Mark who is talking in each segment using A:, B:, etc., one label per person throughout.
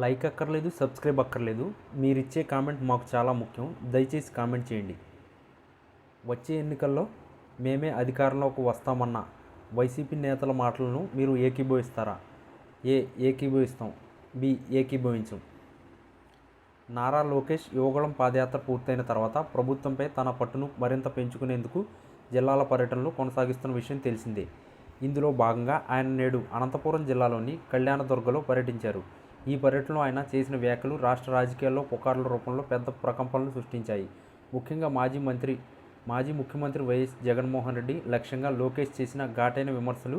A: Like అక్కర్లేదు, subscribe అక్కర్లేదు. మీరిచ్చే కామెంట్ మాకు చాలా ముఖ్యం. దయచేసి కామెంట్ చేయండి. వచ్చే ఎన్నికల్లో మేమే అధికారంలోకి వస్తామన్న వైసీపీ నేతల మాటలను మీరు ఏకీభవిస్తారా? ఏ ఏకీభవిస్తాం, బి ఏకీభవించం. నారా లోకేష్ యువగళం పాదయాత్ర పూర్తయిన తర్వాత ప్రభుత్వంపై తన పట్టును మరింత పెంచుకునేందుకు జిల్లాల పర్యటనలు కొనసాగిస్తున్న విషయం తెలిసిందే. ఇందులో భాగంగా ఆయన నేడు అనంతపురం జిల్లాలోని కళ్యాణదుర్గలో పర్యటించారు. ఈ పర్యటనలో ఆయన చేసిన వ్యాఖ్యలు రాష్ట్ర రాజకీయాల్లో పుకార్ల రూపంలో పెద్ద ప్రకంపనలు సృష్టించాయి. ముఖ్యంగా మాజీ ముఖ్యమంత్రి వైఎస్ జగన్మోహన్ రెడ్డి లక్ష్యంగా లోకేష్ చేసిన ఘాటైన విమర్శలు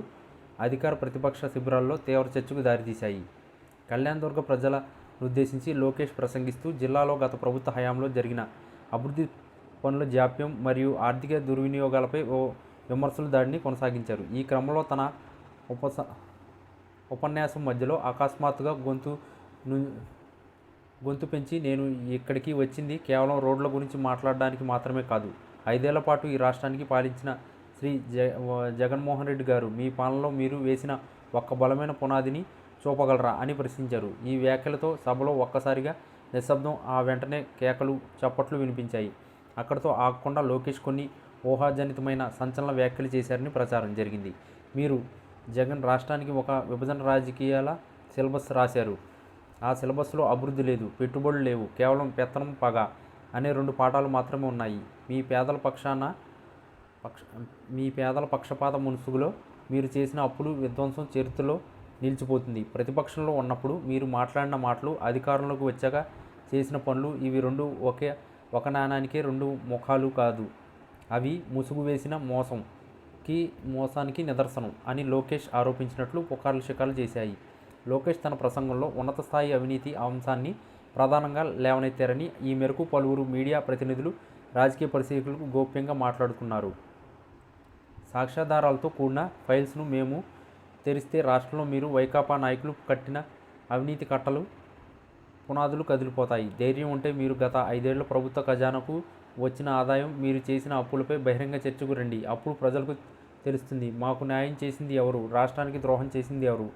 A: అధికార ప్రతిపక్ష శిబిరాల్లో తీవ్ర చర్చకు దారితీశాయి. కళ్యాణదుర్గ ప్రజలనుద్దేశించి లోకేష్ ప్రసంగిస్తూ జిల్లాలో గత ప్రభుత్వ హయాంలో జరిగిన అభివృద్ధి పనుల జాప్యం మరియు ఆర్థిక దుర్వినియోగాలపై ఓ విమర్శల దాడిని కొనసాగించారు. ఈ క్రమంలో తన ఉపన్యాసం మధ్యలో అకస్మాత్తుగా గొంతు పెంచి నేను ఇక్కడికి వచ్చింది కేవలం రోడ్ల గురించి మాట్లాడడానికి మాత్రమే కాదు, 5 ఏళ్ల పాటు ఈ రాష్ట్రానికి పాలించిన శ్రీ జగన్మోహన్ రెడ్డి గారు మీ పాలనలో మీరు వేసిన ఒక్క బలమైన పునాదిని చూపగలరా అని ప్రశ్నించారు. ఈ వ్యాఖ్యలతో సభలో ఒక్కసారిగా నిశ్శబ్దం, ఆ వెంటనే కేకలు, చప్పట్లు వినిపించాయి. అక్కడితో ఆగకుండా లోకేష్ కొన్ని ఊహాజనితమైన సంచలన వ్యాఖ్యలు చేశారని ప్రచారం జరిగింది. మీరు జగన్ రాష్ట్రానికి ఒక విభజన రాజకీయాల సిలబస్ రాశారు. ఆ సిలబస్లో అభివృద్ధి లేదు, పెట్టుబడులు లేవు, కేవలం పెత్తనం, పగ అనే 2 పాఠాలు మాత్రమే ఉన్నాయి. మీ పేదల పక్షపాత ముసుగులో మీరు చేసిన అప్పులు విధ్వంసం చరిత్రలో నిలిచిపోతుంది. ప్రతిపక్షంలో ఉన్నప్పుడు మీరు మాట్లాడిన మాటలు, అధికారంలోకి వచ్చాక చేసిన పనులు, ఇవి 2 ఒక నాణానికే 2 ముఖాలు కాదు. అవి ముసుగు వేసిన మోసానికి నిదర్శనం అని లోకేష్ ఆరోపించినట్లు పుకార్లు షికార్లు చేశాయి. లోకేష్ తన ప్రసంగంలో ఉన్నత స్థాయి అవినీతి అంశాన్ని ప్రధానంగా లేవనెత్తారని, ఈ మేరకు పలువురు మీడియా ప్రతినిధులు, రాజకీయ పరిశీలకులకు గోప్యంగా మాట్లాడుకున్నారు. సాక్ష్యాధారాలతో కూడిన ఫైల్స్ను మేము తెరిస్తే రాష్ట్రంలో మీరు వైకాపా నాయకులు కట్టిన అవినీతి కట్టలు పునాదులు కదిలిపోతాయి. ధైర్యం ఉంటే మీరు గత 5 ఏళ్ల ప్రభుత్వ ఖజానాకు వచ్చిన ఆదాయం, మీరు చేసిన అప్పులపై బహిరంగ చర్చకు రండి. అప్పుడు ప్రజలకు తెలుస్తుంది మాకు న్యాయం చేసింది ఎవరు, రాష్ట్రానికి ద్రోహం చేసింది ఎవరు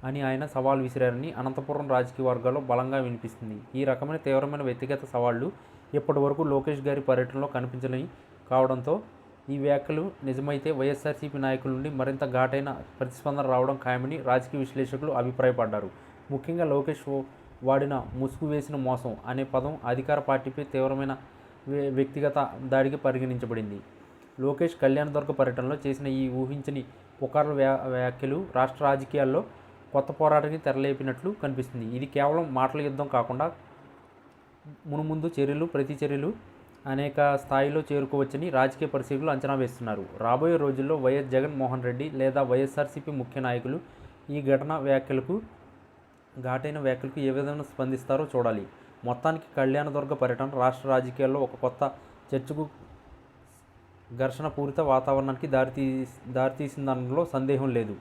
A: అని ఆయన సవాల్ విసిరారని అనంతపురం రాజకీయ వర్గాల్లో బలంగా వినిపిస్తుంది. ఈ రకమైన తీవ్రమైన వ్యక్తిగత సవాళ్లు ఇప్పటి వరకు లోకేష్ గారి పర్యటనలో కనిపించలేని కావడంతో ఈ వ్యాఖ్యలు నిజమైతే వైఎస్ఆర్సీపీ నాయకుల నుండి మరింత ఘాటైన ప్రతిస్పందన రావడం ఖాయమని రాజకీయ విశ్లేషకులు అభిప్రాయపడ్డారు. ముఖ్యంగా లోకేష్ వాడిన ముసుగు వేసిన మోసం అనే పదం అధికార పార్టీపై తీవ్రమైన వ్యక్తిగత దాడిగా పరిగణించబడింది. లోకేష్ కళ్యాణదుర్గ పర్యటనలో చేసిన ఈ ఊహించని పుకార్ల వ్యాఖ్యలు రాష్ట్ర రాజకీయాల్లో కొత్త పోరాటానికి తెరలేపినట్లు కనిపిస్తుంది. ఇది కేవలం మాటల యుద్ధం కాకుండా మునుముందు ప్రతి చర్యలు అనేక స్థాయిలో చేరుకోవచ్చని రాజకీయ పరిశీలకులు అంచనా వేస్తున్నారు. రాబోయే రోజుల్లో వైఎస్ జగన్మోహన్ రెడ్డి లేదా వైఎస్ఆర్సీపీ ముఖ్య నాయకులు ఈ ఘాటైన వ్యాఖ్యలకు ఏ విధంగా స్పందిస్తారో చూడాలి. మొత్తానికి కళ్యాణదుర్గ పర్యటన రాష్ట్ర రాజకీయాల్లో ఒక కొత్త చర్చకు, ఘర్షణ పూరిత వాతావరణానికి దారితీసిందనడంలో సందేహం లేదు.